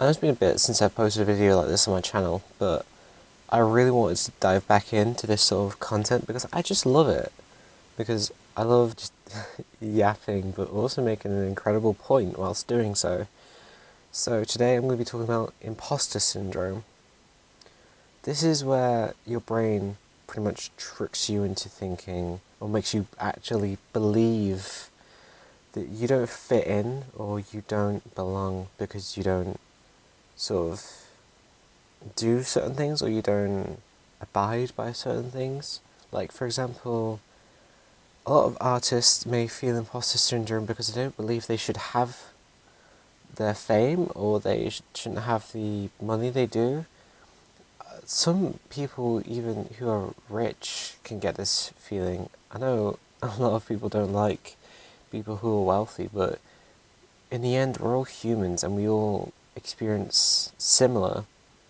I know it's been a bit since I posted a video like this on my channel, but I really wanted to dive back into this sort of content because I just love it. Because I love just yapping, but also making an incredible point whilst doing so. So today I'm going to be talking about imposter syndrome. This is where your brain pretty much tricks you into thinking, or makes you actually believe that you don't fit in or you don't belong because you don't sort of do certain things or you don't abide by certain things. Like, for example, a lot of artists may feel imposter syndrome because they don't believe they should have their fame or they shouldn't have the money they do. Some people, even who are rich, can get this feeling. I know a lot of people don't like people who are wealthy, but in the end, we're all humans and we all experience similar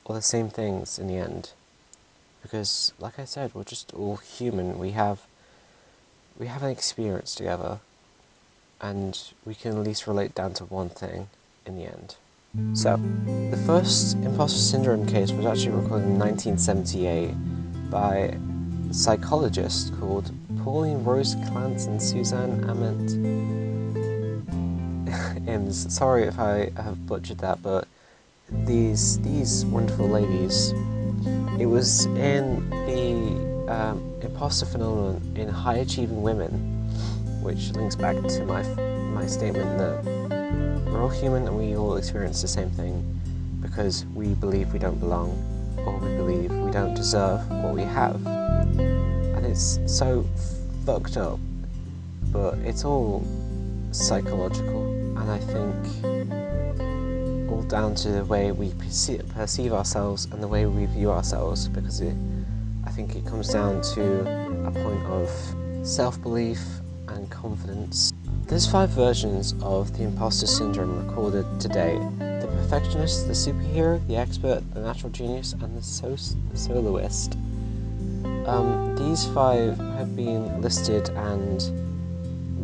or the same things in the end. Because, like I said, we're just all human. We have an experience together, and we can at least relate down to one thing in the end. So, the first imposter syndrome case was actually recorded in 1978 by a psychologist called Pauline Rose Clance and Suzanne Ament Ims. Sorry if I have butchered that, but these wonderful ladies. It was in the imposter phenomenon in high-achieving women, which links back to my statement that we're all human and we all experience the same thing because we believe we don't belong or we believe we don't deserve what we have. And it's so fucked up, but it's all psychological, and I think all down to the way we perceive ourselves and the way we view ourselves, because I think it comes down to a point of self-belief and confidence. There's 5 versions of the imposter syndrome recorded today: the perfectionist, the superhero, the expert, the natural genius, and the soloist. These 5 have been listed and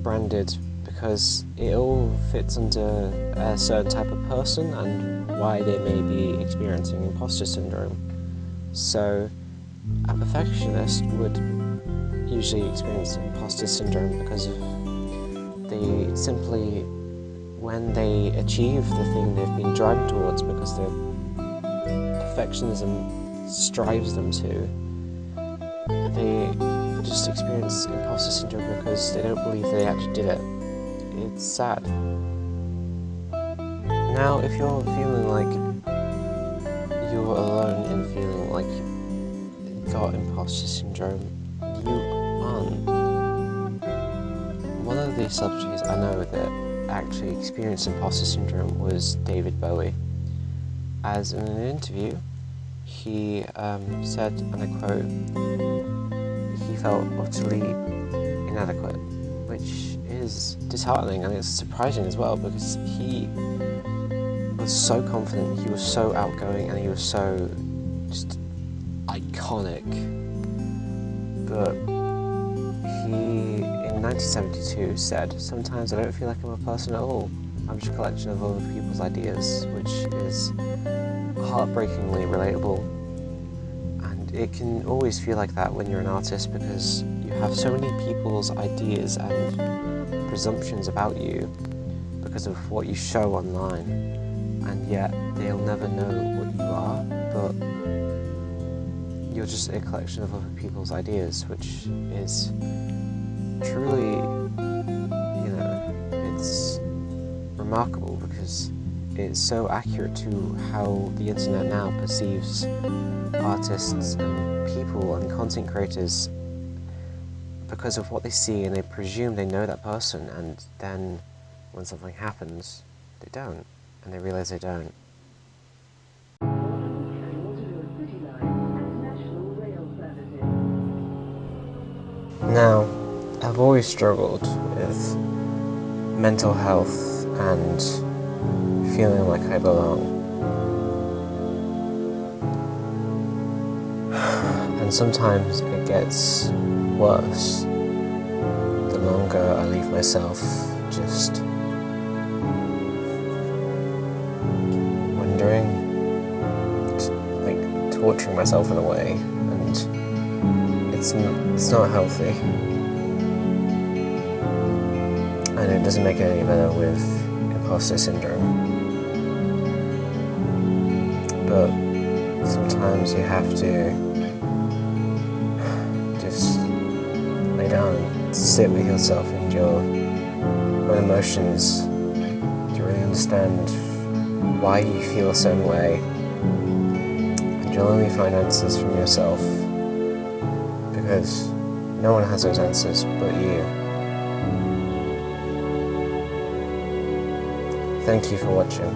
branded because it all fits under a certain type of person and why they may be experiencing imposter syndrome. So, a perfectionist would usually experience imposter syndrome because of they simply, when they achieve the thing they've been driving towards, because their perfectionism strives them to, they just experience imposter syndrome because they don't believe they actually did it. It's sad. Now, if you're feeling like you're alone in feeling like you've got imposter syndrome, you aren't. One of the celebrities I know that actually experienced imposter syndrome was David Bowie. As in an interview, he said, and I quote, he felt utterly inadequate, which is disheartening, and it's surprising as well because he was so confident, he was so outgoing, and he was so just iconic. But he, in 1972, said, "Sometimes I don't feel like I'm a person at all. I'm just a collection of other people's ideas," which is heartbreakingly relatable. And it can always feel like that when you're an artist because you have so many people's ideas and presumptions about you because of what you show online, and yet they'll never know what you are, but you're just a collection of other people's ideas, which is truly, it's remarkable because it's so accurate to how the internet now perceives artists and people and content creators because of what they see, and they presume they know that person, and then when something happens, they don't, and they realize they don't. Now, I've always struggled with mental health and feeling like I belong. And sometimes it gets worse the longer I leave myself just doing, like torturing myself in a way, and it's not healthy, and it doesn't make it any better with imposter syndrome. But sometimes you have to just lay down and sit with yourself and your own emotions to really understand why you feel a certain way, and you'll only find answers from yourself, because no one has those answers but you. Thank you for watching.